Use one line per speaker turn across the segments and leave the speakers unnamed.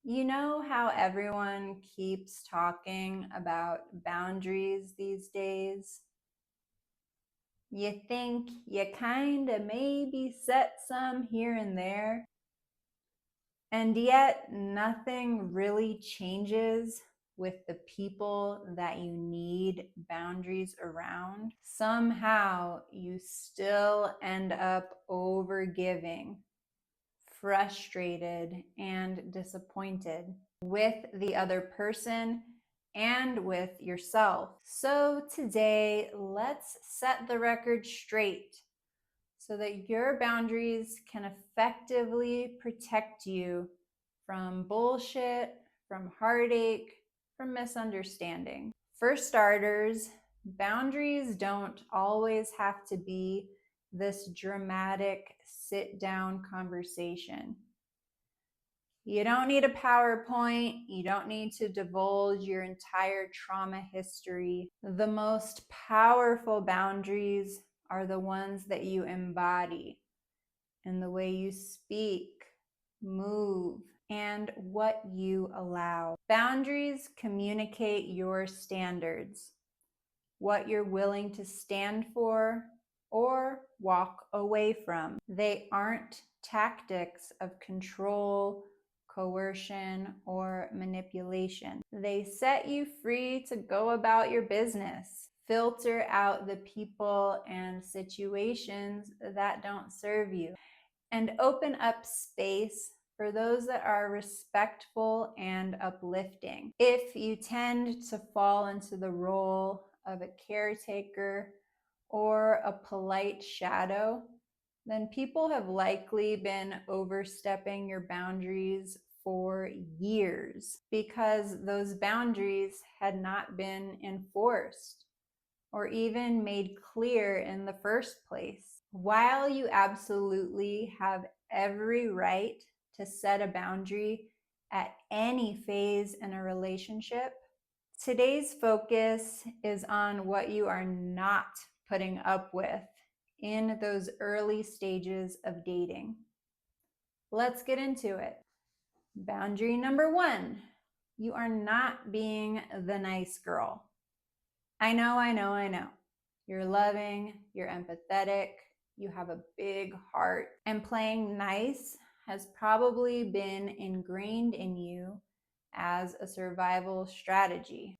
You know how everyone keeps talking about boundaries these days? You think you kind of maybe set some here and there, and yet nothing really changes with the people that you need boundaries around. Somehow you still end up overgiving, frustrated, and disappointed with the other person and with yourself. So today, let's set the record straight so that your boundaries can effectively protect you from bullshit, from heartache, from misunderstanding. For starters, boundaries don't always have to be this dramatic sit down conversation. You don't need a PowerPoint. You don't need to divulge your entire trauma history. The most powerful boundaries are the ones that you embody in the way you speak, move, and what you allow. Boundaries communicate your standards, what you're willing to stand for or walk away from. They aren't tactics of control, coercion, or manipulation. They set you free to go about your business. Filter out the people and situations that don't serve you, and open up space for those that are respectful and uplifting. If you tend to fall into the role of a caretaker or a polite shadow, then people have likely been overstepping your boundaries for years because those boundaries had not been enforced or even made clear in the first place. While you absolutely have every right to set a boundary at any phase in a relationship, today's focus is on what you are not putting up with in those early stages of dating. Let's get into it. Boundary number one, you are not being the nice girl. I know. You're loving, you're empathetic, you have a big heart, and playing nice has probably been ingrained in you as a survival strategy.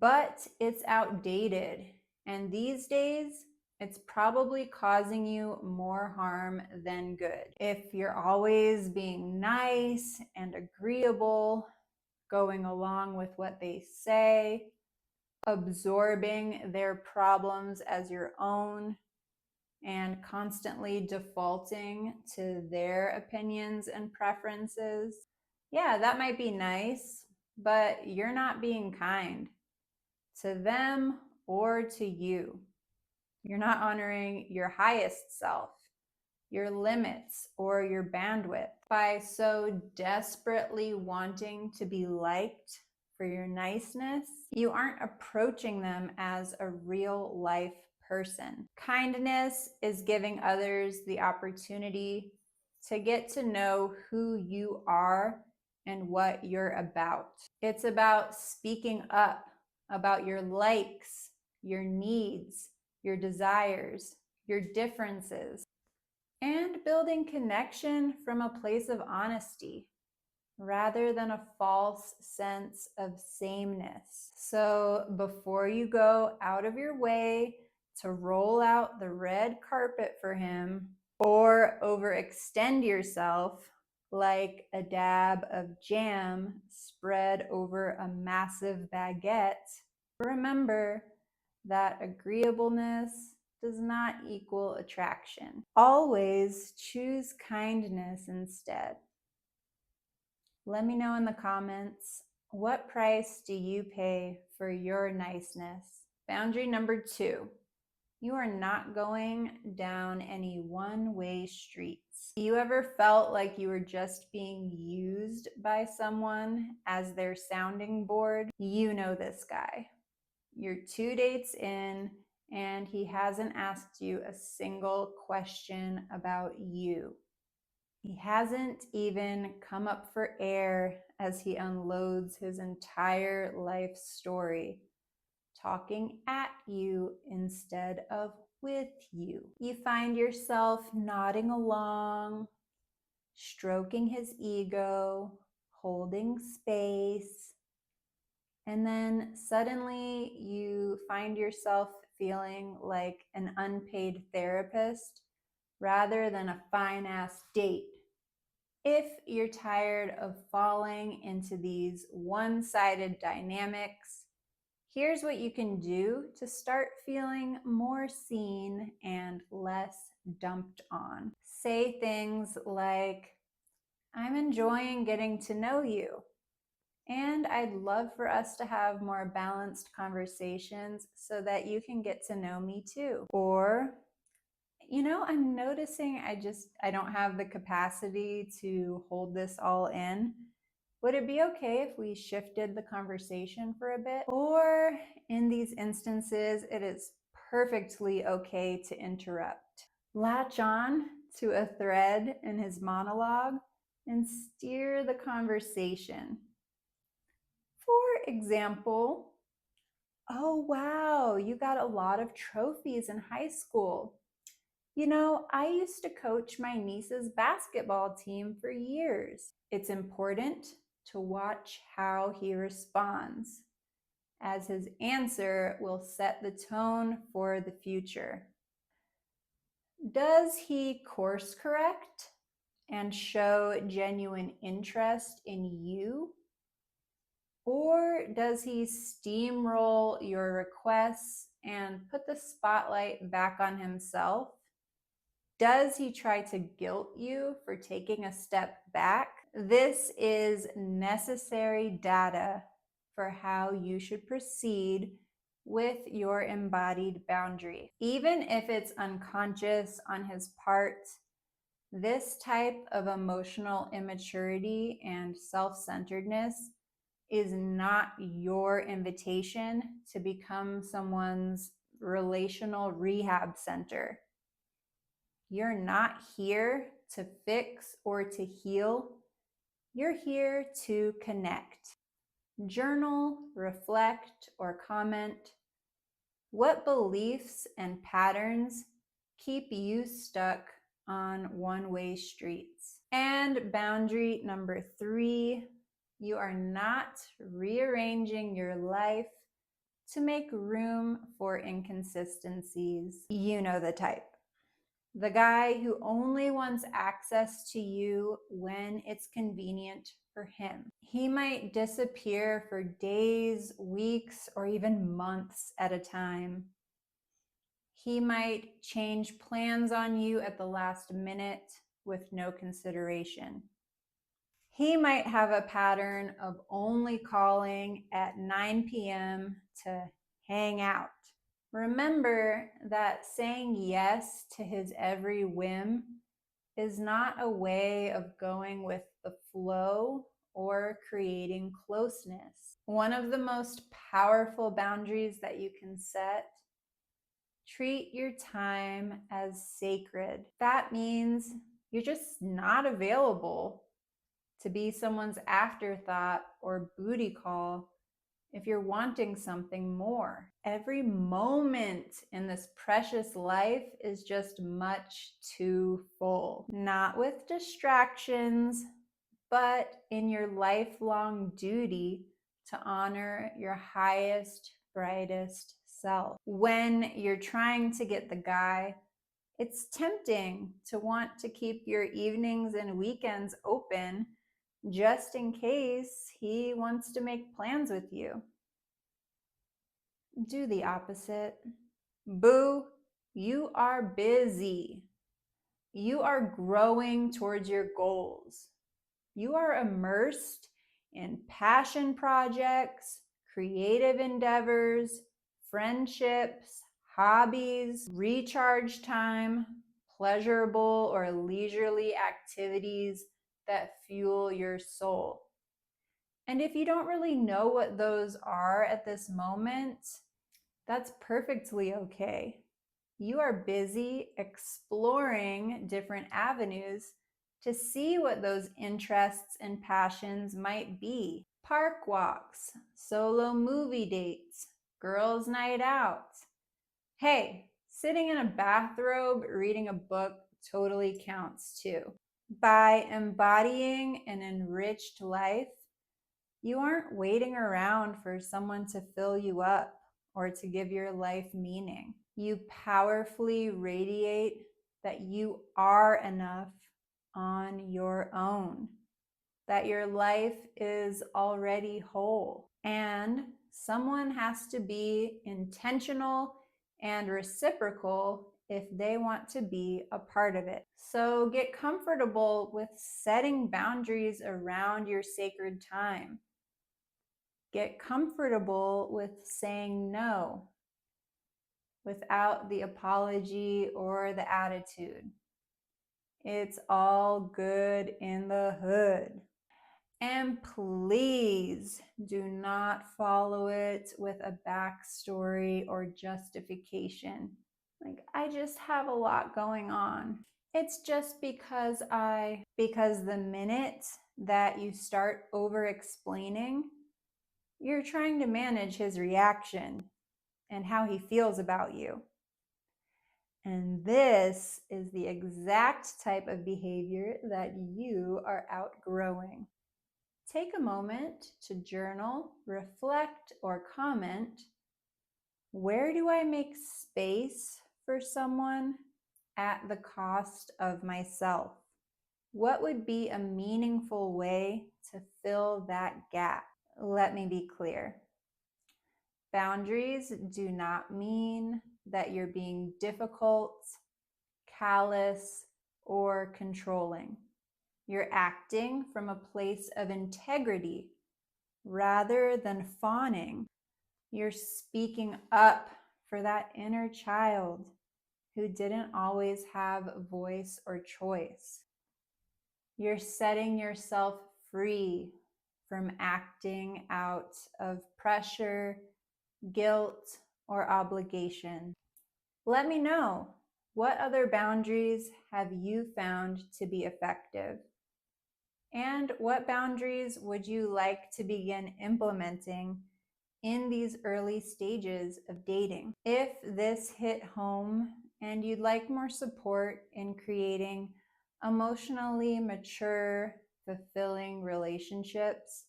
But it's outdated, and these days, it's probably causing you more harm than good. If you're always being nice and agreeable, going along with what they say, absorbing their problems as your own, and constantly defaulting to their opinions and preferences, yeah, that might be nice, but you're not being kind to them or to you. You're not honoring your highest self, your limits, or your bandwidth by so desperately wanting to be liked for your niceness. You aren't approaching them as a real life person. Kindness is giving others the opportunity to get to know who you are and what you're about. It's about speaking up about your likes, your needs, your desires, your differences, and building connection from a place of honesty rather than a false sense of sameness. So before you go out of your way to roll out the red carpet for him or overextend yourself like a dab of jam spread over a massive baguette, remember that agreeableness does not equal attraction. Always choose kindness instead. Let me know in the comments, what price do you pay for your niceness? Boundary number two, you are not going down any one-way streets. You ever felt like you were just being used by someone as their sounding board? You know this guy. You're 2 dates in, and he hasn't asked you a single question about you. He hasn't even come up for air as he unloads his entire life story, talking at you instead of with you. You find yourself nodding along, stroking his ego, holding space, and then suddenly you find yourself feeling like an unpaid therapist rather than a fine ass date. If you're tired of falling into these one sided dynamics, here's what you can do to start feeling more seen and less dumped on. Say things like, I'm enjoying getting to know you, and I'd love for us to have more balanced conversations so that you can get to know me too. Or, I'm noticing I don't have the capacity to hold this all in. Would it be okay if we shifted the conversation for a bit? Or in these instances, it is perfectly okay to interrupt. Latch on to a thread in his monologue and steer the conversation. For example, oh wow, you got a lot of trophies in high school. I used to coach my niece's basketball team for years. It's important to watch how he responds, as his answer will set the tone for the future. Does he course correct and show genuine interest in you? Or does he steamroll your requests and put the spotlight back on himself? Does he try to guilt you for taking a step back? This is necessary data for how you should proceed with your embodied boundary. Even if it's unconscious on his part, this type of emotional immaturity and self centeredness is not your invitation to become someone's relational rehab center. You're not here to fix or to heal. You're here to connect. Journal, reflect, or comment. What beliefs and patterns keep you stuck on one-way streets? And boundary number 3, you are not rearranging your life to make room for inconsistencies. You know the type. The guy who only wants access to you when it's convenient for him. He might disappear for days, weeks, or even months at a time. He might change plans on you at the last minute with no consideration. He might have a pattern of only calling at 9 p.m. to hang out. Remember that saying yes to his every whim is not a way of going with the flow or creating closeness. One of the most powerful boundaries that you can set: treat your time as sacred. That means you're just not available to be someone's afterthought or booty call if you're wanting something more. Every moment in this precious life is just much too full. Not with distractions, but in your lifelong duty to honor your highest, brightest self. When you're trying to get the guy, it's tempting to want to keep your evenings and weekends open just in case he wants to make plans with you. Do the opposite. Boo, you are busy. You are growing towards your goals. You are immersed in passion projects, creative endeavors, friendships, hobbies, recharge time, pleasurable or leisurely activities that fuel your soul. And if you don't really know what those are at this moment, that's perfectly okay. You are busy exploring different avenues to see what those interests and passions might be. Park walks, solo movie dates, girls' night out. Hey, sitting in a bathrobe reading a book totally counts too. By embodying an enriched life, you aren't waiting around for someone to fill you up or to give your life meaning. You powerfully radiate that you are enough on your own, that your life is already whole, and someone has to be intentional and reciprocal if they want to be a part of it. So get comfortable with setting boundaries around your sacred time. Get comfortable with saying no without the apology or the attitude. It's all good in the hood. And please do not follow it with a backstory or justification. Like, I just have a lot going on. It's just because the minute that you start over explaining, you're trying to manage his reaction and how he feels about you. And this is the exact type of behavior that you are outgrowing. Take a moment to journal, reflect, or comment. Where do I make space for someone at the cost of myself? What would be a meaningful way to fill that gap? Let me be clear. Boundaries do not mean that you're being difficult, callous, or controlling. You're acting from a place of integrity rather than fawning. You're speaking up for that inner child who didn't always have a voice or choice. You're setting yourself free from acting out of pressure, guilt, or obligation. Let me know, what other boundaries have you found to be effective? And what boundaries would you like to begin implementing in these early stages of dating? If this hit home and you'd like more support in creating emotionally mature, fulfilling relationships,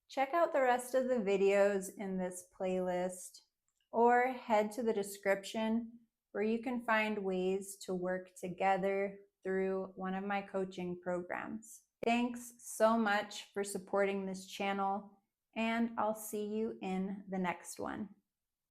check out the rest of the videos in this playlist or head to the description where you can find ways to work together through one of my coaching programs. Thanks so much for supporting this channel, and I'll see you in the next one.